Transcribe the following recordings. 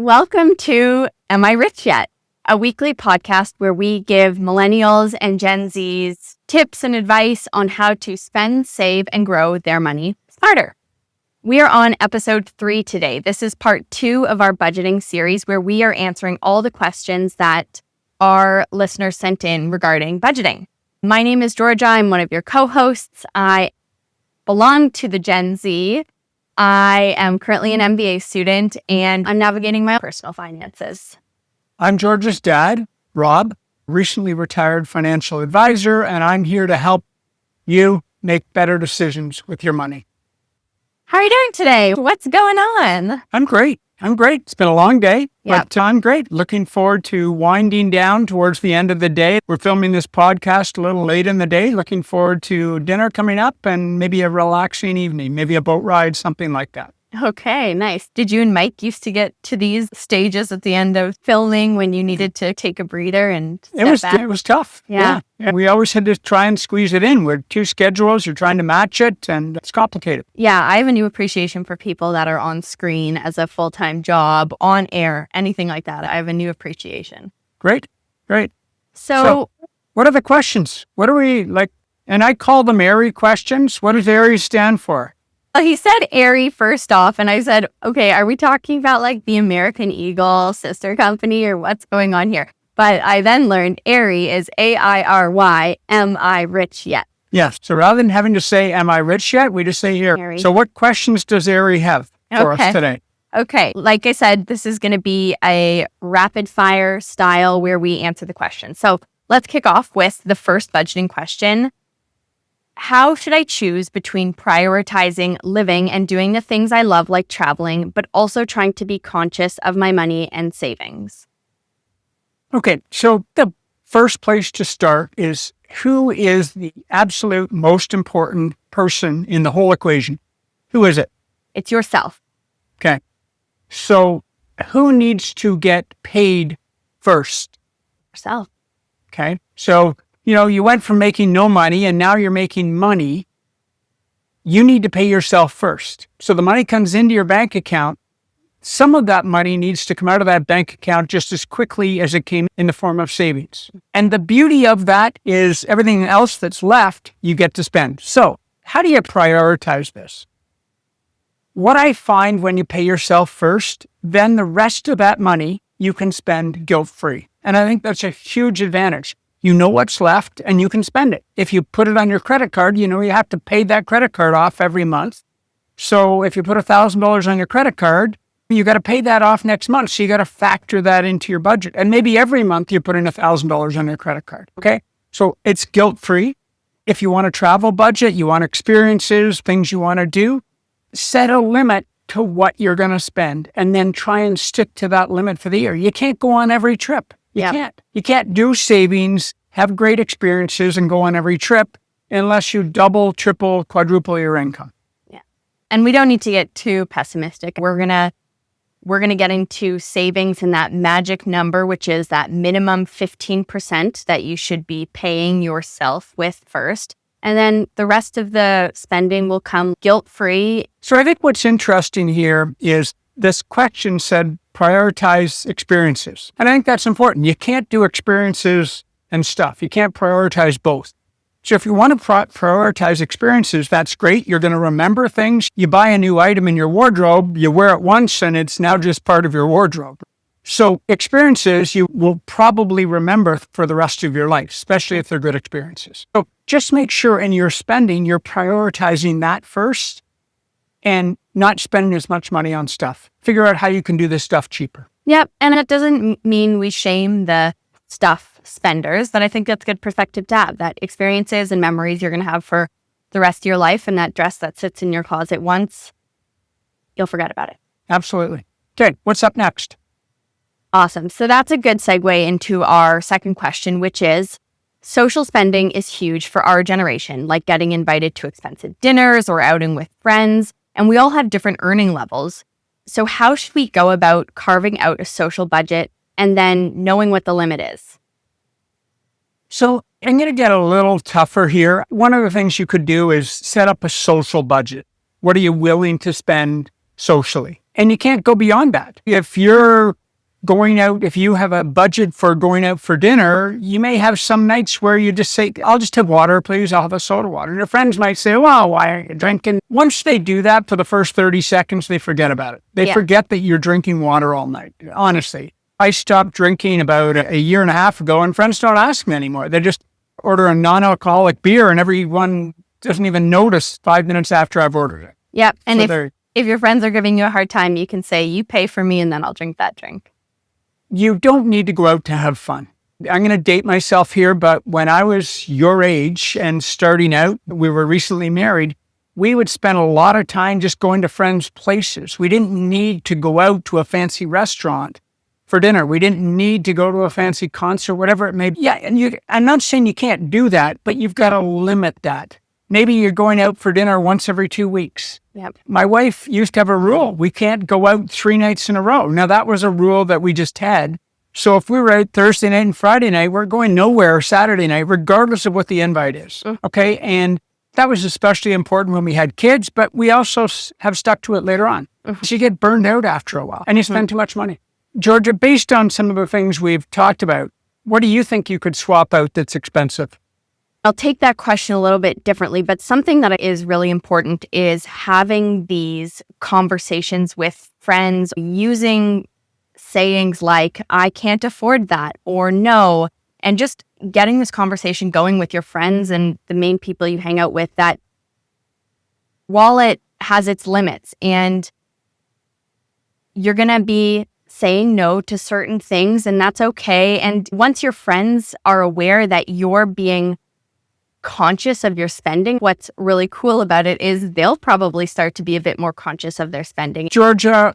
Welcome to Am I Rich Yet? A weekly podcast where we give millennials and Gen Zs tips and advice on how to spend, save, and grow their money smarter. We are on episode 3 today. This is part 2 of our budgeting series where we are answering all the questions that our listeners sent in regarding budgeting. My name is Georgia. I'm one of your co-hosts. I belong to the Gen Z. I am currently an MBA student and I'm navigating my personal finances. I'm Georgia's dad, Rob, recently retired financial advisor, and I'm here to help you make better decisions with your money. How are you doing today? What's going on? I'm great. It's been a long day, Yep. but I'm great. Looking forward to winding down towards the end of the day. We're filming this podcast a little late in the day. Looking forward to dinner coming up and maybe a relaxing evening, maybe a boat ride, something like that. Okay, nice. Did you and Mike used to get to these stages at the end of filming when you needed to take a breather and step back? It was tough. Yeah. We always had to try and squeeze it in. We're 2 schedules. You're trying to match it, and it's complicated. Yeah, I have a new appreciation for people that are on screen as a full-time job, on air, anything like that. I have a new appreciation. Great. So What are the questions? What are we like? And I call them ARI questions. What does ARI stand for? he said ARI first off, and I said, okay, are we talking about like the American Eagle sister company or what's going on here? But I then learned ARI is AIRY, am I rich yet? Yes. So rather than having to say, am I rich yet? We just say ARI. ARI. So what questions does ARI have for Okay. us today? Okay, like I said, this is going to be a rapid fire style where we answer the question. So let's kick off with the first budgeting question. How should I choose between prioritizing living and doing the things I love, like traveling, but also trying to be conscious of my money and savings? Okay. So the first place to start is, who is the absolute most important person in the whole equation? Who is it? It's yourself. Okay. So who needs to get paid first? Yourself. Okay. So, you went from making no money and now you're making money. You need to pay yourself first. So the money comes into your bank account. Some of that money needs to come out of that bank account just as quickly as it came in the form of savings. And the beauty of that is everything else that's left, you get to spend. So how do you prioritize this? What I find when you pay yourself first, then the rest of that money you can spend guilt-free. And I think that's a huge advantage. You know what's left and you can spend it. If you put it on your credit card, you have to pay that credit card off every month. So if you put $1,000 on your credit card, you got to pay that off next month. So you got to factor that into your budget. And maybe every month you're putting $1,000 on your credit card. Okay. So it's guilt-free. If you want a travel budget, you want experiences, things you want to do, set a limit to what you're going to spend and then try and stick to that limit for the year. You can't go on every trip. You can't do savings, have great experiences and go on every trip unless you double, triple, quadruple your income. Yeah. And we don't need to get too pessimistic. We're going to get into savings and that magic number, which is that minimum 15% that you should be paying yourself with first. And then the rest of the spending will come guilt-free. So I think what's interesting here is this question said, prioritize experiences. And I think that's important. You can't do experiences and stuff. You can't prioritize both. So if you want to prioritize experiences, that's great. You're going to remember things. You buy a new item in your wardrobe, you wear it once, and it's now just part of your wardrobe. So experiences you will probably remember for the rest of your life, especially if they're good experiences. So just make sure in your spending, you're prioritizing that first and not spending as much money on stuff. Figure out how you can do this stuff cheaper. Yep. And it doesn't mean we shame the stuff spenders, but I think that's good perspective to have, that experiences and memories you're going to have for the rest of your life, and that dress that sits in your closet once, you'll forget about it. Absolutely. Okay, what's up next? Awesome. So that's a good segue into our second question, which is, social spending is huge for our generation, like getting invited to expensive dinners or outing with friends, and we all have different earning levels. So how should we go about carving out a social budget and then knowing what the limit is? So I'm going to get a little tougher here. One of the things you could do is set up a social budget. What are you willing to spend socially. And you can't go beyond that. If you're going out, if you have a budget for going out for dinner, you may have some nights where you just say, I'll just have water, please. I'll have a soda water. And your friends might say, well, why are you drinking? Once they do that for the first 30 seconds, they forget about it. They forget that you're drinking water all night. Honestly, I stopped drinking about a year and a half ago, and friends don't ask me anymore. They just order a non-alcoholic beer, and everyone doesn't even notice 5 minutes after I've ordered it. Yep. And if your friends are giving you a hard time, you can say, you pay for me, and then I'll drink that drink. You don't need to go out to have fun. I'm going to date myself here, but when I was your age and starting out, we were recently married, we would spend a lot of time just going to friends' places. We didn't need to go out to a fancy restaurant for dinner. We didn't need to go to a fancy concert, whatever it may be. Yeah, and I'm not saying you can't do that, but you've got to limit that. Maybe you're going out for dinner once every 2 weeks. Yep. My wife used to have a rule. We can't go out 3 nights in a row. Now, that was a rule that we just had. So if we were out Thursday night and Friday night, we're going nowhere Saturday night, regardless of what the invite is. Okay? And that was especially important when we had kids, but we also have stuck to it later on. So you get burned out after a while, and you spend too much money. Georgia, based on some of the things we've talked about, what do you think you could swap out that's expensive? I'll take that question a little bit differently, but something that is really important is having these conversations with friends, using sayings like, I can't afford that, or no, and just getting this conversation going with your friends and the main people you hang out with, that wallet has its limits, and you're going to be saying no to certain things, and that's okay. And once your friends are aware that you're being conscious of your spending, what's really cool about it is they'll probably start to be a bit more conscious of their spending. Georgia,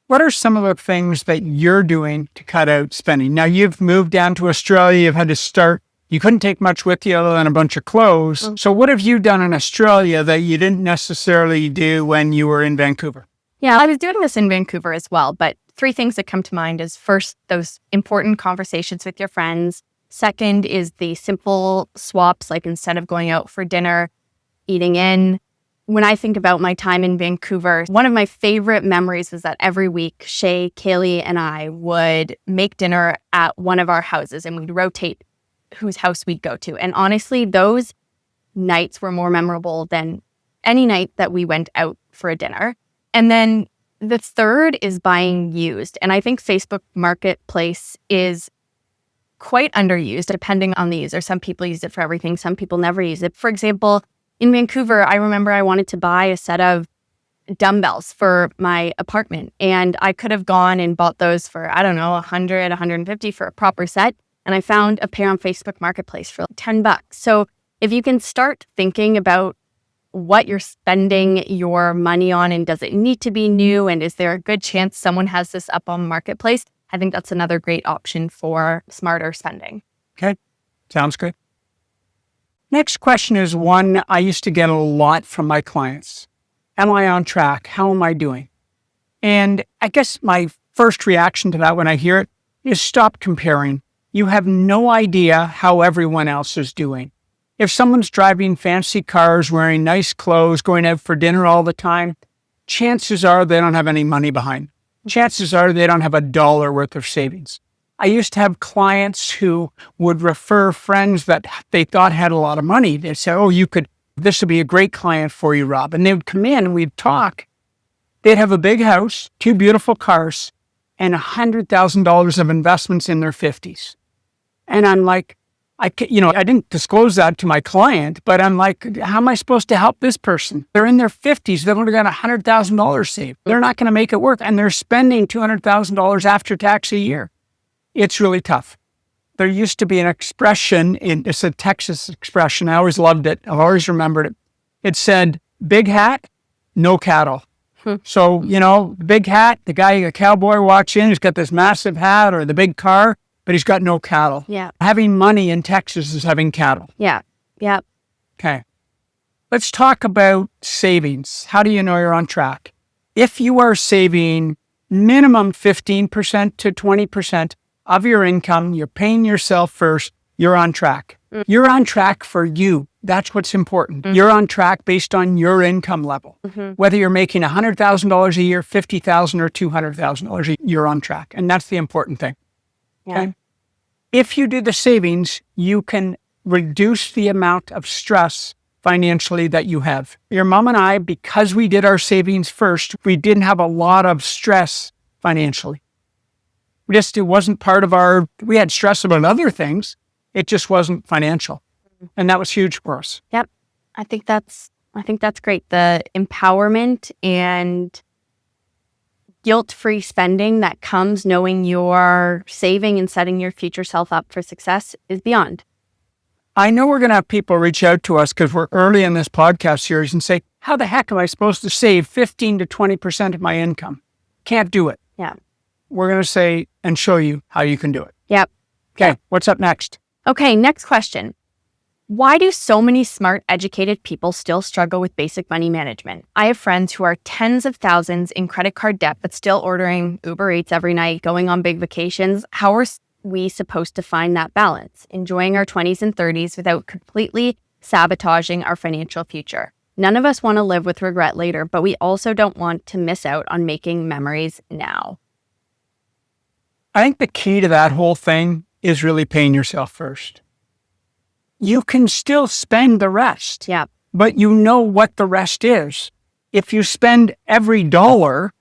what are some of the things that you're doing to cut out spending? Now, you've moved down to Australia. You've had to start. You couldn't take much with you other than a bunch of clothes. So what have you done in Australia that you didn't necessarily do when you were in Vancouver? Yeah, I was doing this in Vancouver as well, but 3 things that come to mind is, first, those important conversations with your friends. Second is the simple swaps, like instead of going out for dinner, eating in. When I think about my time in Vancouver, one of my favorite memories was that every week, Shay, Kaylee, and I would make dinner at one of our houses, and we'd rotate whose house we'd go to. And honestly, those nights were more memorable than any night that we went out for a dinner. And then the third is buying used. And I think Facebook Marketplace is quite underused depending on the user. Some people use it for everything. Some people never use it. For example, in Vancouver, I remember I wanted to buy a set of dumbbells for my apartment, and I could have gone and bought those for, I don't know, 100, 150 for a proper set. And I found a pair on Facebook Marketplace for $10. So if you can start thinking about what you're spending your money on, and does it need to be new, and is there a good chance someone has this up on Marketplace, I think that's another great option for smarter spending. Okay, sounds good. Next question is one I used to get a lot from my clients. Am I on track? How am I doing? And I guess my first reaction to that when I hear it is stop comparing. You have no idea how everyone else is doing. If someone's driving fancy cars, wearing nice clothes, going out for dinner all the time, chances are they don't have any money behind. Chances are they don't have $1 worth of savings. I used to have clients who would refer friends that they thought had a lot of money. They'd say, oh, this would be a great client for you, Rob. And they would come in and we'd talk. They'd have a big house, 2 beautiful cars, and $100,000 of investments in their 50s. And I'm like, I didn't disclose that to my client, but I'm like, how am I supposed to help this person? They're in their 50s. They've only got $100,000 saved. They're not going to make it work. And they're spending $200,000 after tax a year. It's really tough. There used to be an expression, it's a Texas expression. I always loved it. I've always remembered it. It said, big hat, no cattle. So, the big hat, the cowboy walks in, he's got this massive hat, or the big car, but he's got no cattle. Yeah. Having money in Texas is having cattle. Yeah. Yeah. Okay. Let's talk about savings. How do you know you're on track? If you are saving minimum 15% to 20% of your income, you're paying yourself first, you're on track. You're on track for you. That's what's important. You're on track based on your income level. Whether you're making $100,000 a year, $50,000 or $200,000 a year, you're on track. And that's the important thing. Yeah. Okay. If you do the savings, you can reduce the amount of stress financially that you have. Your mom and I, because we did our savings first, we didn't have a lot of stress financially. It wasn't part of we had stress about other things. It just wasn't financial. And that was huge for us. Yep. I think that's great. The empowerment and guilt-free spending that comes knowing you're saving and setting your future self up for success is beyond. I know we're going to have people reach out to us because we're early in this podcast series and say, how the heck am I supposed to save 15 to 20% of my income? Can't do it. Yeah. We're going to say and show you how you can do it. Yep. Okay. Yep. What's up next? Okay. Next question. Why do so many smart, educated people still struggle with basic money management? I have friends who are tens of thousands in credit card debt, but still ordering Uber Eats every night, going on big vacations. How are we supposed to find that balance, enjoying our 20s and 30s without completely sabotaging our financial future? None of us want to live with regret later, but we also don't want to miss out on making memories now. I think the key to that whole thing is really paying yourself first. You can still spend the rest, Yeah. but you know what the rest is. If you spend every dollar,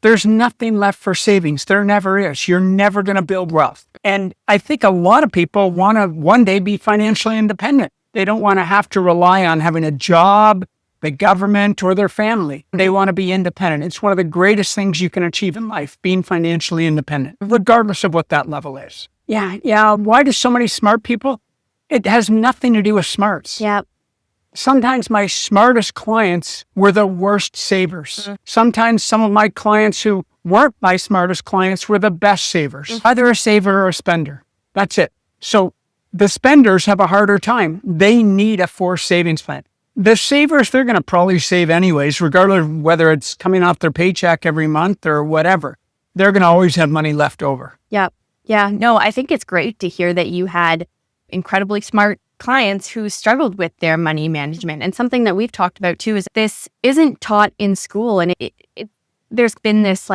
there's nothing left for savings. There never is. You're never going to build wealth. And I think a lot of people want to one day be financially independent. They don't want to have to rely on having a job, the government, or their family. They want to be independent. It's one of the greatest things you can achieve in life, being financially independent, regardless of what that level is. Yeah. Why do so many smart people? It has nothing to do with smarts. Yep. Sometimes my smartest clients were the worst savers. Sometimes some of my clients who weren't my smartest clients were the best savers. Either a saver or a spender. That's it. So the spenders have a harder time. They need a forced savings plan. The savers, they're going to probably save anyways, regardless of whether it's coming off their paycheck every month or whatever. They're going to always have money left over. Yep. Yeah. No, I think it's great to hear that you had incredibly smart clients who struggled with their money management. And something that we've talked about too is this isn't taught in school. And there's been this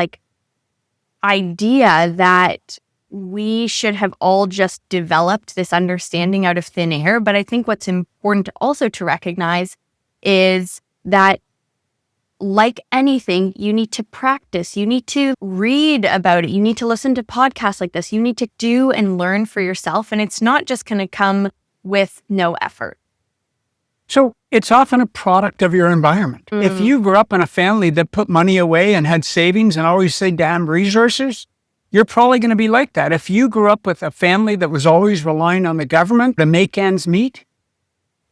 idea that we should have all just developed this understanding out of thin air. But I think what's important also to recognize is that, like anything, you need to practice. You need to read about it. You need to listen to podcasts like this. You need to do and learn for yourself. And it's not just going to come with no effort. So it's often a product of your environment. If you grew up in a family that put money away and had savings and always say damn resources, you're probably going to be like that. If you grew up with a family that was always relying on the government to make ends meet,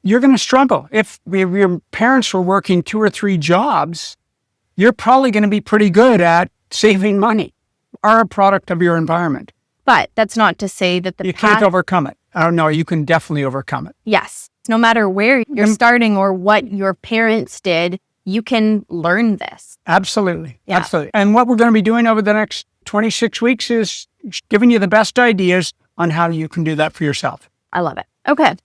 you're going to struggle. If your parents were working 2 or 3 jobs, you're probably going to be pretty good at saving money. Are a product of your environment. But that's not to say that you can't overcome it. Oh, no, you can definitely overcome it. Yes. No matter where you're starting or what your parents did, you can learn this. Absolutely. Yeah. Absolutely. And what we're going to be doing over the next 26 weeks is giving you the best ideas on how you can do that for yourself. I love it. Okay.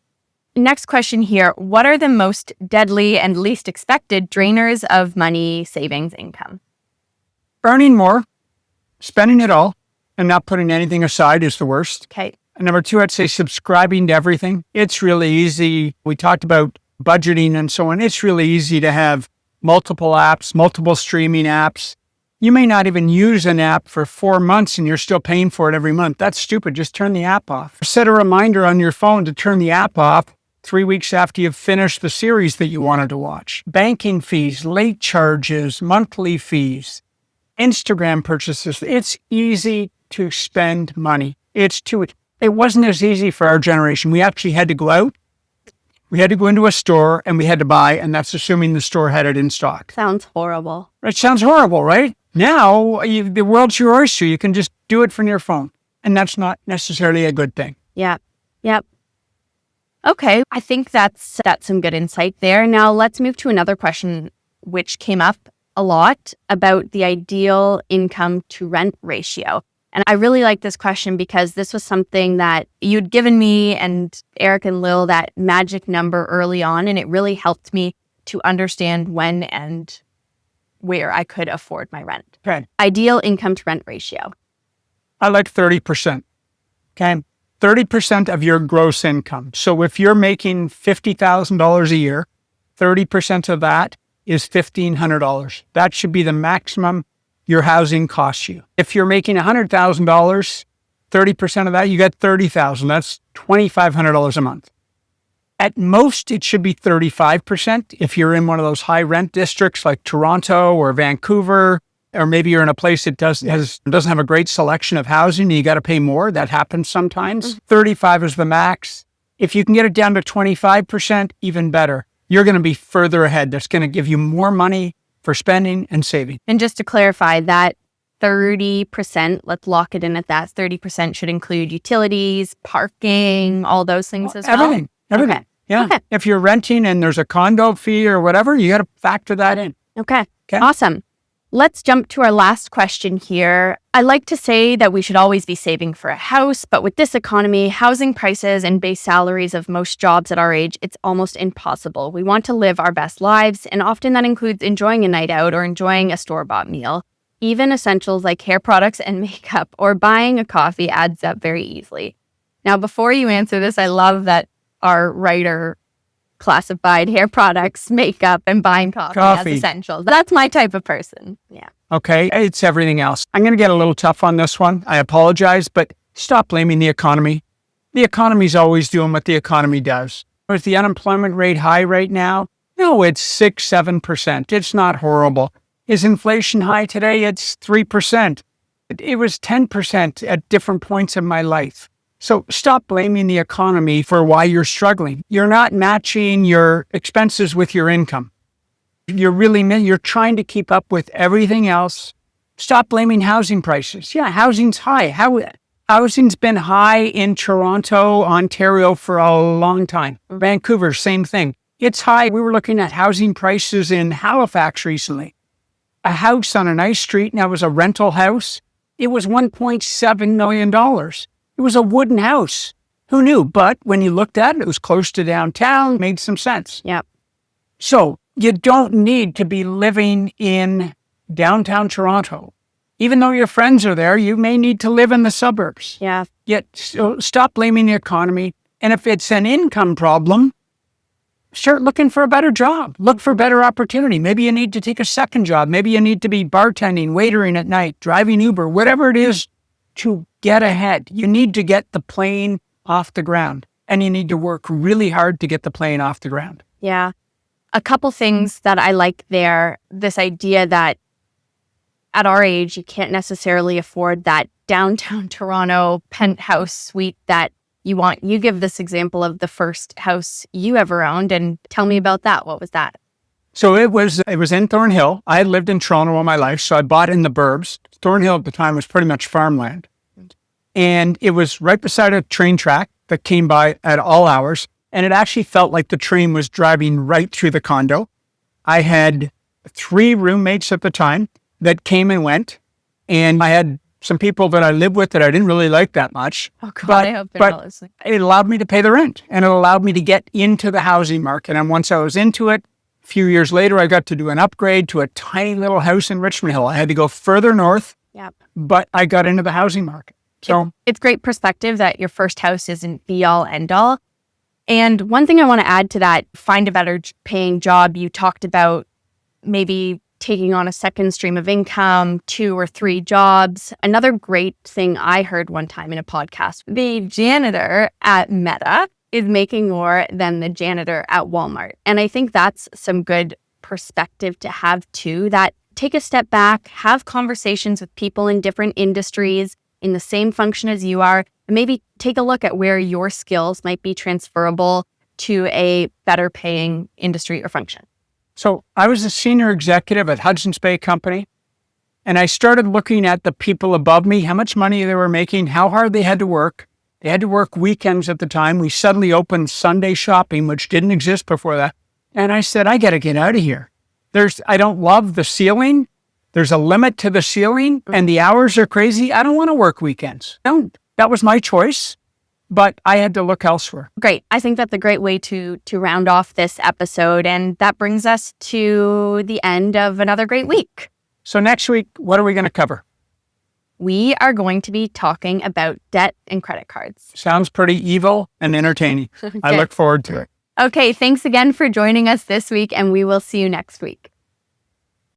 Next question here. What are the most deadly and least expected drainers of money, savings, income? Earning more, spending it all, and not putting anything aside is the worst. Okay. And number 2, I'd say subscribing to everything. It's really easy. We talked about budgeting and so on. It's really easy to have multiple apps, multiple streaming apps. You may not even use an app for 4 months and you're still paying for it every month. That's stupid. Just turn the app off. Set a reminder on your phone to turn the app off 3 weeks after you've finished the series that you wanted to watch. Banking fees, late charges, monthly fees, Instagram purchases. It's easy to spend money. It wasn't as easy for our generation. We actually had to go out. We had to go into a store and we had to buy, and that's assuming the store had it in stock. Sounds horrible. It sounds horrible, right? Now, the world's your oyster. You can just do it from your phone. And that's not necessarily a good thing. Yeah. Yep. Okay. I think that's some good insight there. Now let's move to another question which came up a lot about the ideal income to rent ratio. And I really like this question because this was something that you'd given me and Eric and Lil, that magic number early on. And it really helped me to understand when and where I could afford my rent. Okay. Ideal income to rent ratio. I like 30%. Okay. 30% of your gross income. So if you're making $50,000 a year, 30% of that is $1,500. That should be the maximum your housing costs you. If you're making $100,000, 30% of that, you get $30,000. That's $2,500 a month. At most, it should be 35% if you're in one of those high rent districts like Toronto or Vancouver, or maybe you're in a place that doesn't have a great selection of housing and you got to pay more. That happens sometimes. 35 is the max. If you can get it down to 25%, even better. You're going to be further ahead. That's going to give you more money for spending and saving. And just to clarify, that 30%, let's lock it in at that. 30% should include utilities, parking, all those things as well? Everything. Okay. Yeah. Okay. If you're renting and there's a condo fee or whatever, you got to factor that in. Okay. Awesome. Let's jump to our last question here. I like to say that we should always be saving for a house, but with this economy, housing prices and base salaries of most jobs at our age, it's almost impossible. We want to live our best lives, and often that includes enjoying a night out or enjoying a store-bought meal. Even essentials like hair products and makeup or buying a coffee adds up very easily. Now, before you answer this, I love that our writer classified hair products, makeup, and buying coffee as essentials. That's my type of person. Yeah. Okay. It's everything else. I'm going to get a little tough on this one. I apologize, but stop blaming the economy. The economy's always doing what the economy does. Is the unemployment rate high right now? No, it's 6-7%. It's not horrible. Is inflation high today? It's 3%. It was 10% at different points in my life. So stop blaming the economy for why you're struggling. You're not matching your expenses with your income. You're trying to keep up with everything else. Stop blaming housing prices. Yeah, housing's high. Housing's been high in Toronto, Ontario for a long time. Vancouver, same thing. It's high. We were looking at housing prices in Halifax recently. A house on a nice street, and that was a rental house. It was $1.7 million. It was a wooden house. Who knew? But when you looked at it, it was close to downtown, it made some sense. Yep. So you don't need to be living in downtown Toronto. Even though your friends are there, you may need to live in the suburbs. Yeah. So stop blaming the economy. And if it's an income problem, start looking for a better job. Look for better opportunity. Maybe you need to take a second job. Maybe you need to be bartending, waitering at night, driving Uber, whatever it is to get ahead. You need to get the plane off the ground, and you need to work really hard to get the plane off the ground. Yeah. A couple things that I like there, this idea that at our age, you can't necessarily afford that downtown Toronto penthouse suite that you want. You give this example of the first house you ever owned, and tell me about that. What was that? So it was in Thornhill. I had lived in Toronto all my life, so I bought in the burbs. Thornhill at the time was pretty much farmland. And it was right beside a train track that came by at all hours. And it actually felt like the train was driving right through the condo. I had 3 roommates at the time that came and went. And I had some people that I lived with that I didn't really like that much. Oh, God, I hope they're not listening. It allowed me to pay the rent, and it allowed me to get into the housing market. And once I was into it, a few years later, I got to do an upgrade to a tiny little house in Richmond Hill. I had to go further north, but I got into the housing market. So it's great perspective that your first house isn't be all end all. And one thing I want to add to that, find a better paying job. You talked about maybe taking on a second stream of income, 2 or 3 jobs. Another great thing I heard one time in a podcast, the janitor at Meta is making more than the janitor at Walmart. And I think that's some good perspective to have too, that take a step back, have conversations with people in different industries in the same function as you are, and maybe take a look at where your skills might be transferable to a better paying industry or function. So I was a senior executive at Hudson's Bay Company, and I started looking at the people above me, how much money they were making, how hard they had to work. They had to work weekends at the time. We suddenly opened Sunday shopping, which didn't exist before that. And I said, I got to get out of here. I don't love the ceiling. there's a limit to the ceiling and the hours are crazy, I don't want to work weekends. No, that was my choice, but I had to look elsewhere. Great. I think that's a great way to round off this episode. And that brings us to the end of another great week. So next week, what are we going to cover? We are going to be talking about debt and credit cards. Sounds pretty evil and entertaining. I look forward to it. Okay, thanks again for joining us this week, and we will see you next week.